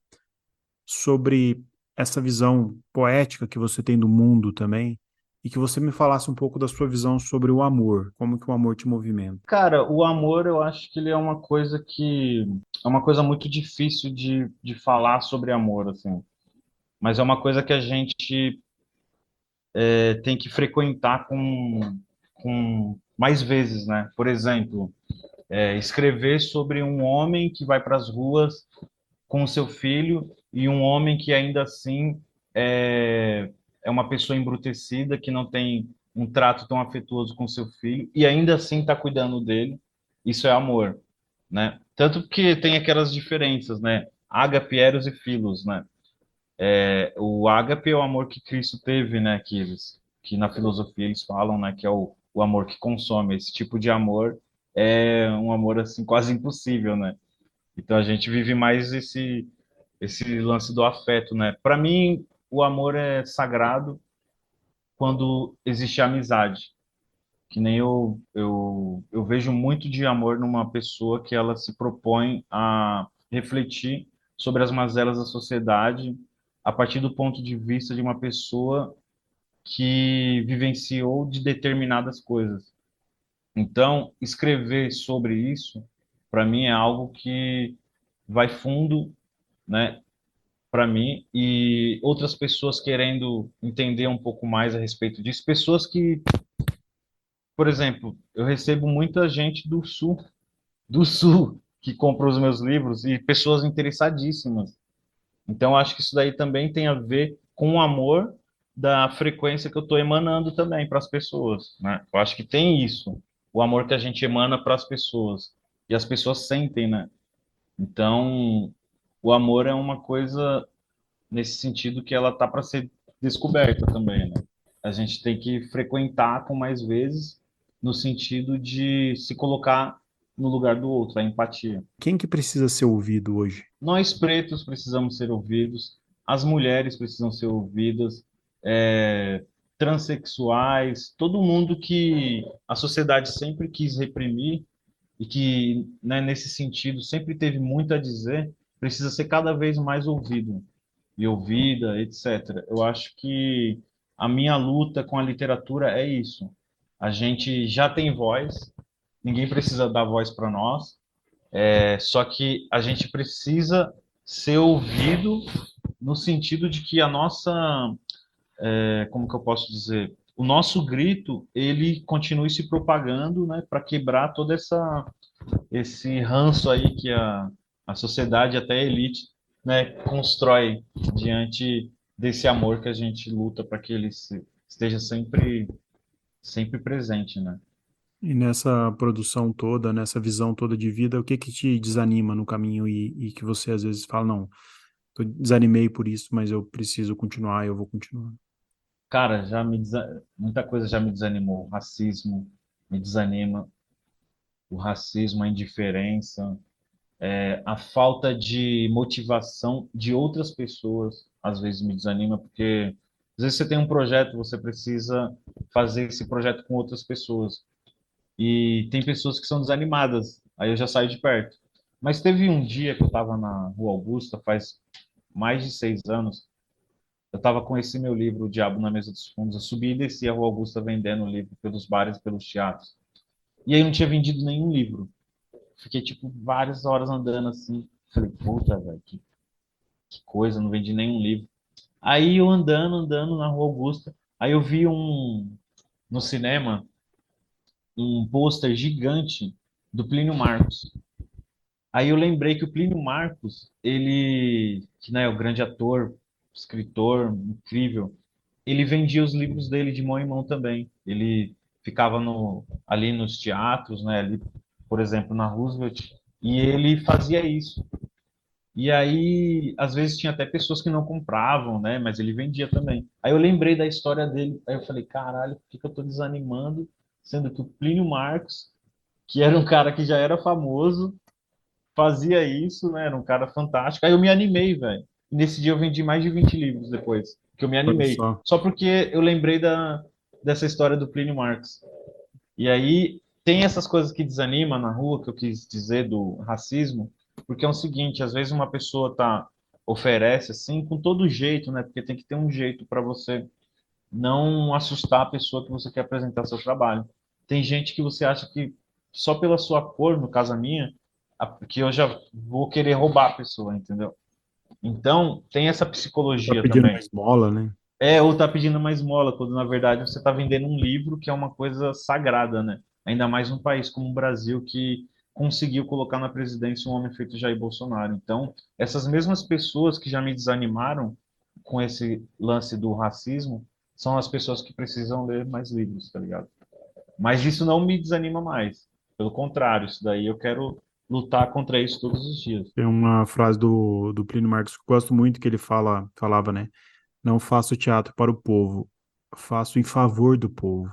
sobre essa visão poética que você tem do mundo também, e que você me falasse um pouco da sua visão sobre o amor, como que o amor te movimenta. Cara, o amor, eu acho que ele é uma coisa que é uma coisa muito difícil de falar sobre amor, assim. Mas é uma coisa que a gente tem que frequentar com mais vezes, né? Por exemplo, escrever sobre um homem que vai para as ruas com o seu filho e um homem que ainda assim é uma pessoa embrutecida, que não tem um trato tão afetuoso com seu filho e ainda assim está cuidando dele. Isso é amor, né? Tanto que tem aquelas diferenças, né? Ágape, Eros e Filos, né? O ágape é o amor que Cristo teve, né? Que na filosofia eles falam, né? Que é o amor que consome. Esse tipo de amor é um amor assim quase impossível, né? Então a gente vive mais esse lance do afeto, né? Para mim, o amor é sagrado quando existe amizade. Que nem eu vejo muito de amor numa pessoa que ela se propõe a refletir sobre as mazelas da sociedade a partir do ponto de vista de uma pessoa que vivenciou de determinadas coisas. Então, escrever sobre isso, para mim, é algo que vai fundo, né, para mim e outras pessoas querendo entender um pouco mais a respeito disso, pessoas que, por exemplo, eu recebo muita gente do sul que compra os meus livros e pessoas interessadíssimas. Então, acho que isso daí também tem a ver com o amor da frequência que eu estou emanando também para as pessoas, né? Eu acho que tem isso, o amor que a gente emana para as pessoas e as pessoas sentem, né? Então, o amor é uma coisa nesse sentido que ela tá para ser descoberta também, né? A gente tem que frequentar com mais vezes no sentido de se colocar no lugar do outro, a empatia. Quem que precisa ser ouvido hoje? Nós pretos precisamos ser ouvidos, as mulheres precisam ser ouvidas, é, transexuais, todo mundo que a sociedade sempre quis reprimir e que, né, nesse sentido, sempre teve muito a dizer, precisa ser cada vez mais ouvido. e ouvida, etc. Eu acho que a minha luta com a literatura é isso. A gente já tem voz, ninguém precisa dar voz para nós, só que a gente precisa ser ouvido no sentido de que a nossa, como que eu posso dizer, o nosso grito, ele continue se propagando, né, para quebrar toda esse ranço aí que a sociedade, até a elite, né, constrói diante desse amor que a gente luta para que ele esteja sempre presente, né? E nessa produção toda, nessa visão toda de vida, o que que te desanima no caminho e que você às vezes fala, não, eu desanimei por isso, mas eu preciso continuar, eu vou continuar. Cara, muita coisa já me desanimou. O racismo me desanima, o racismo, a indiferença, a falta de motivação de outras pessoas, às vezes me desanima, porque às vezes você tem um projeto, você precisa fazer esse projeto com outras pessoas. E tem pessoas que são desanimadas, aí eu já saio de perto. Mas teve um dia que eu estava na Rua Augusta, faz mais de 6 anos, eu estava com esse meu livro, O Diabo na Mesa dos Fundos. Eu subi e desci a Rua Augusta vendendo o livro pelos bares e pelos teatros. E aí não tinha vendido nenhum livro. Fiquei, tipo, várias horas andando assim. Falei, puta, velho, que coisa, não vendi nenhum livro. Aí eu andando na Rua Augusta, aí eu vi no cinema, um pôster gigante do Plínio Marcos. Aí eu lembrei que o Plínio Marcos, ele, que né, é o grande ator, escritor, incrível, ele vendia os livros dele de mão em mão também. Ele ficava ali nos teatros, né, ali, por exemplo, na Roosevelt, e ele fazia isso. E aí, às vezes tinha até pessoas que não compravam, né, mas ele vendia também. Aí eu lembrei da história dele, aí eu falei, caralho, por que que eu tô desanimando, sendo que o Plínio Marcos, que era um cara que já era famoso, fazia isso, né? Era um cara fantástico. Aí eu me animei, velho. E nesse dia eu vendi mais de 20 livros depois, que eu me Olha animei. só. Só porque eu lembrei dessa história do Plínio Marcos. E aí tem essas coisas que desanimam na rua, que eu quis dizer do racismo, porque é o seguinte, às vezes uma pessoa oferece assim com todo jeito, né? Porque tem que ter um jeito para você não assustar a pessoa que você quer apresentar seu trabalho. Tem gente que você acha que só pela sua cor, no caso a minha, que eu já vou querer roubar a pessoa, entendeu? Então, tem essa Tá psicologia pedindo uma também. esmola, né? Ou tá pedindo uma esmola, quando na verdade você tá vendendo um livro que é uma coisa sagrada, né? Ainda mais num país como o Brasil que conseguiu colocar na presidência um homem feito Jair Bolsonaro. Então, essas mesmas pessoas que já me desanimaram com esse lance do racismo são as pessoas que precisam ler mais livros, tá ligado? Mas isso não me desanima mais. Pelo contrário, isso daí eu quero lutar contra isso todos os dias. Tem uma frase do Plínio Marcos que eu gosto muito que ele falava, né? Não faço teatro para o povo, faço em favor do povo.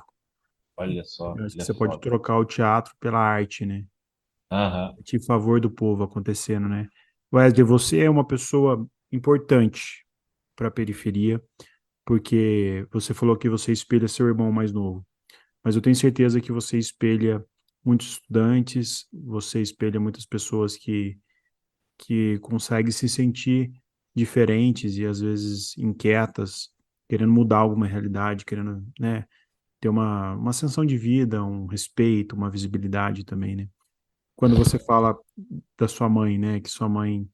Olha só, Eu acho ele que é você pode foda. trocar o teatro pela arte, né? Aham. Arte em favor do povo acontecendo, né? Wesley, você é uma pessoa importante para a periferia, porque você falou que você espelha seu irmão mais novo, mas eu tenho certeza que você espelha muitos estudantes, você espelha muitas pessoas que conseguem se sentir diferentes e às vezes inquietas, querendo mudar alguma realidade, querendo, né, ter uma ascensão de vida, um respeito, uma visibilidade também, né? Quando você fala da sua mãe, né, que sua mãe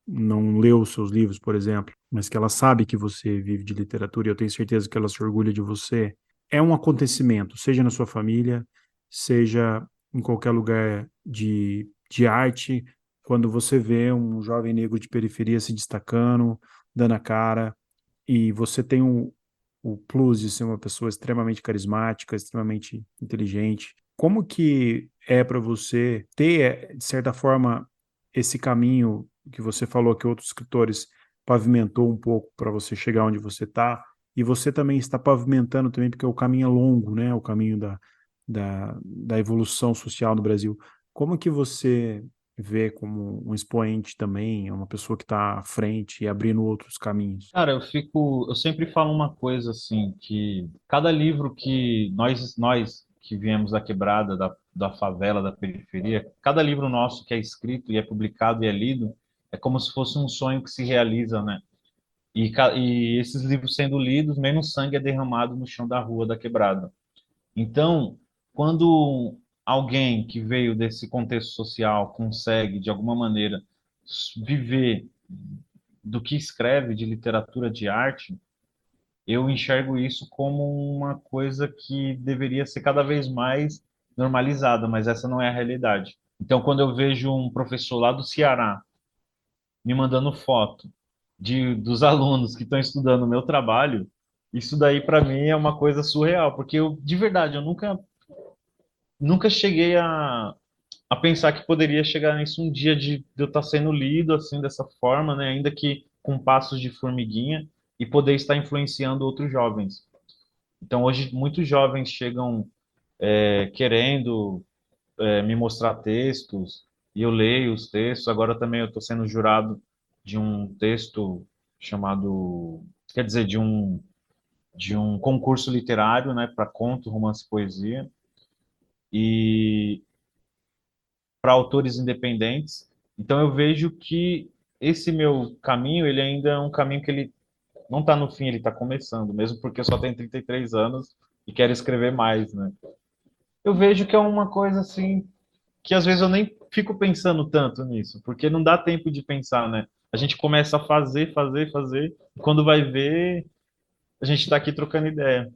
não leu os seus livros, por exemplo, mas que ela sabe que você vive de literatura e eu tenho certeza que ela se orgulha de você, é um acontecimento, seja na sua família, seja em qualquer lugar de arte, quando você vê um jovem negro de periferia se destacando, dando a cara, e você tem o plus de ser uma pessoa extremamente carismática, extremamente inteligente. Como que é para você ter, de certa forma, esse caminho que você falou que outros escritores pavimentou um pouco para você chegar onde você está, e você também está pavimentando também, porque o caminho é longo, né? O caminho da evolução social no Brasil. Como que você vê como um expoente também, uma pessoa que está à frente e abrindo outros caminhos? Cara, eu sempre falo uma coisa assim, que cada livro que nós que viemos da quebrada, da favela, da periferia, cada livro nosso que é escrito e é publicado e é lido, é como se fosse um sonho que se realiza, né? e esses livros sendo lidos, menos sangue é derramado no chão da rua da quebrada. Então, quando alguém que veio desse contexto social consegue, de alguma maneira, viver do que escreve, de literatura, de arte, eu enxergo isso como uma coisa que deveria ser cada vez mais normalizada, mas essa não é a realidade. Então, quando eu vejo um professor lá do Ceará me mandando foto dos alunos que estão estudando o meu trabalho, isso daí para mim é uma coisa surreal, porque eu, de verdade, eu nunca cheguei a pensar que poderia chegar nisso um dia de eu estar sendo lido assim dessa forma, né, ainda que com passos de formiguinha e poder estar influenciando outros jovens. Então, hoje, muitos jovens chegam querendo me mostrar textos e eu leio os textos. Agora também eu estou sendo jurado de um texto chamado, quer dizer, de um concurso literário, né, para conto, romance e poesia, e para autores independentes. Então eu vejo que esse meu caminho, ele ainda é um caminho que ele não está no fim, ele está começando, mesmo porque eu só tenho 33 anos e quero escrever mais, né? Eu vejo que é uma coisa assim que às vezes eu nem fico pensando tanto nisso, porque não dá tempo de pensar, né? A gente começa a fazer, fazer, fazer, e quando vai ver, a gente está aqui trocando ideia.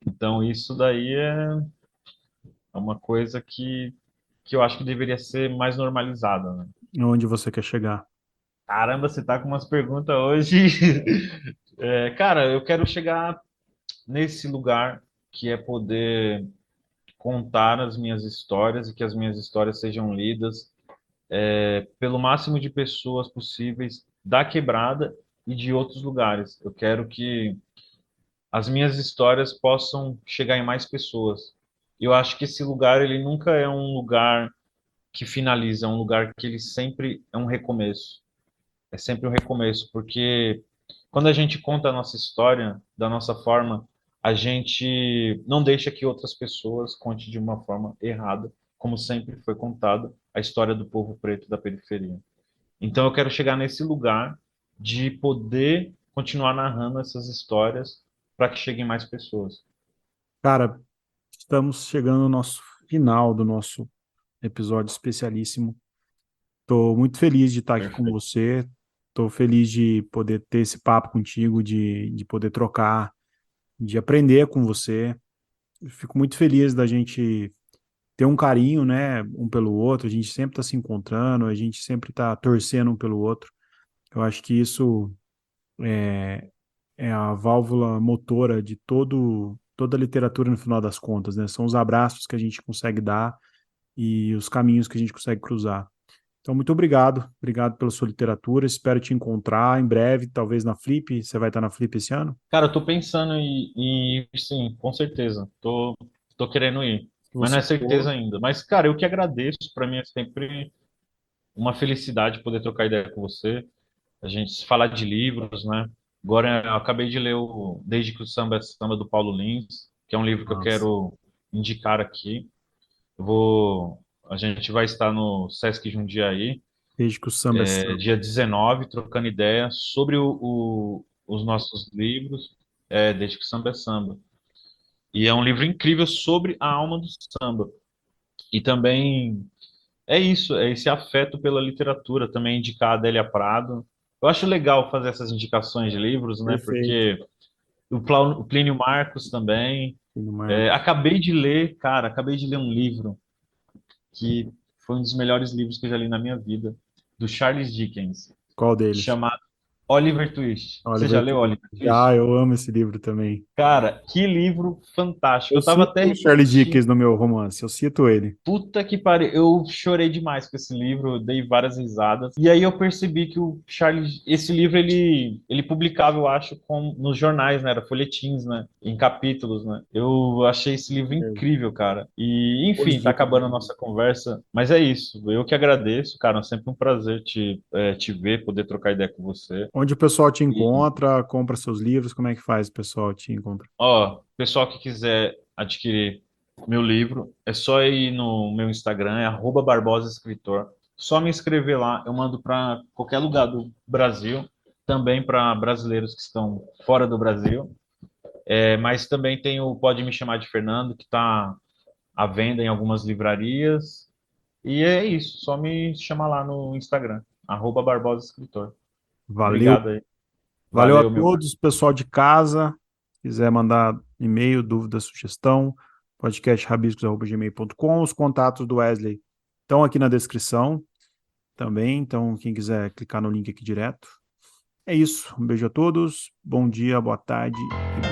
Então, isso daí é uma coisa que eu acho que deveria ser mais normalizada, né? Onde você quer chegar? Caramba, você tá com umas perguntas hoje. Cara, eu quero chegar nesse lugar que é poder contar as minhas histórias e que as minhas histórias sejam lidas pelo máximo de pessoas possíveis da quebrada e de outros lugares. Eu quero que as minhas histórias possam chegar em mais pessoas. Eu acho que esse lugar ele nunca é um lugar que finaliza, é um lugar que ele sempre é um recomeço. É sempre um recomeço, porque quando a gente conta a nossa história da nossa forma, a gente não deixa que outras pessoas contem de uma forma errada, como sempre foi contada a história do povo preto da periferia. Então eu quero chegar nesse lugar de poder continuar narrando essas histórias para que cheguem mais pessoas. Cara, estamos chegando no nosso final do nosso episódio especialíssimo. Estou muito feliz de estar aqui com Perfeito. você. Estou feliz de poder ter esse papo contigo, de poder trocar, de aprender com você. Fico muito feliz da gente ter um carinho, né, um pelo outro. A gente sempre está se encontrando, a gente sempre está torcendo um pelo outro. Eu acho que isso é a válvula motora de toda a literatura no final das contas, né? São os abraços que a gente consegue dar e os caminhos que a gente consegue cruzar. Então, muito obrigado. Obrigado pela sua literatura. Espero te encontrar em breve, talvez na Flip. Você vai estar na Flip esse ano? Cara, eu tô pensando em ir, sim, com certeza. Tô querendo ir, Se mas não você é certeza for, ainda. Mas, cara, eu que agradeço. Para mim é sempre uma felicidade poder trocar ideia com você. A gente falar de livros, né? Agora eu acabei de ler o Desde que o Samba é Samba do Paulo Lins, que é um livro que eu nossa, quero indicar aqui. A gente vai estar no Sesc Jundiaí, desde que o samba é samba. dia 19, trocando ideia sobre os nossos livros, Desde que o Samba é Samba. E é um livro incrível sobre a alma do samba. E também é isso, é esse afeto pela literatura, também indicar a Adélia Prado. Eu acho legal fazer essas indicações de livros, né? Perfeito. Porque o Plínio Marcos também. Filho Marcos. Acabei de ler, cara, acabei de ler um livro que foi um dos melhores livros que eu já li na minha vida, do Charles Dickens, Qual deles? chamado Oliver Twist. Você já Oliver leu Twist. Oliver Já, Twist? eu amo esse livro também. Cara, que livro fantástico. Eu Eu tava cito até o Charles refletindo. Dickens no meu romance, eu cito ele. Puta que pariu, eu chorei demais com esse livro, eu dei várias risadas. E aí eu percebi que o Charles, esse livro ele publicava, eu acho, nos jornais, né? Era folhetins, né? Em capítulos, né? Eu achei esse livro incrível, cara. E, Boas enfim, tá dicas. acabando a nossa conversa, mas é isso. Eu que agradeço, cara. É sempre um prazer te ver, poder trocar ideia com você. Onde o pessoal te E, encontra, compra seus livros, como é que faz o pessoal te encontrar? ó, pessoal que quiser adquirir meu livro, é só ir no meu Instagram, é @barbosaescritor. Só me inscrever lá, eu mando para qualquer lugar do Brasil. também para brasileiros que estão fora do Brasil. Mas também tem o Pode Me Chamar de Fernando, que está à venda em algumas livrarias. E é isso, só me chamar lá no Instagram, @Barbosa Escritor. Valeu. Obrigado aí. Valeu a Valeu, meu caro. todos, pessoal de casa. Se quiser mandar e-mail, dúvida, sugestão, podcastrabiscos@gmail.com. Os contatos do Wesley estão aqui na descrição também, então quem quiser clicar no link aqui direto. É isso. Um beijo a todos, bom dia, boa tarde e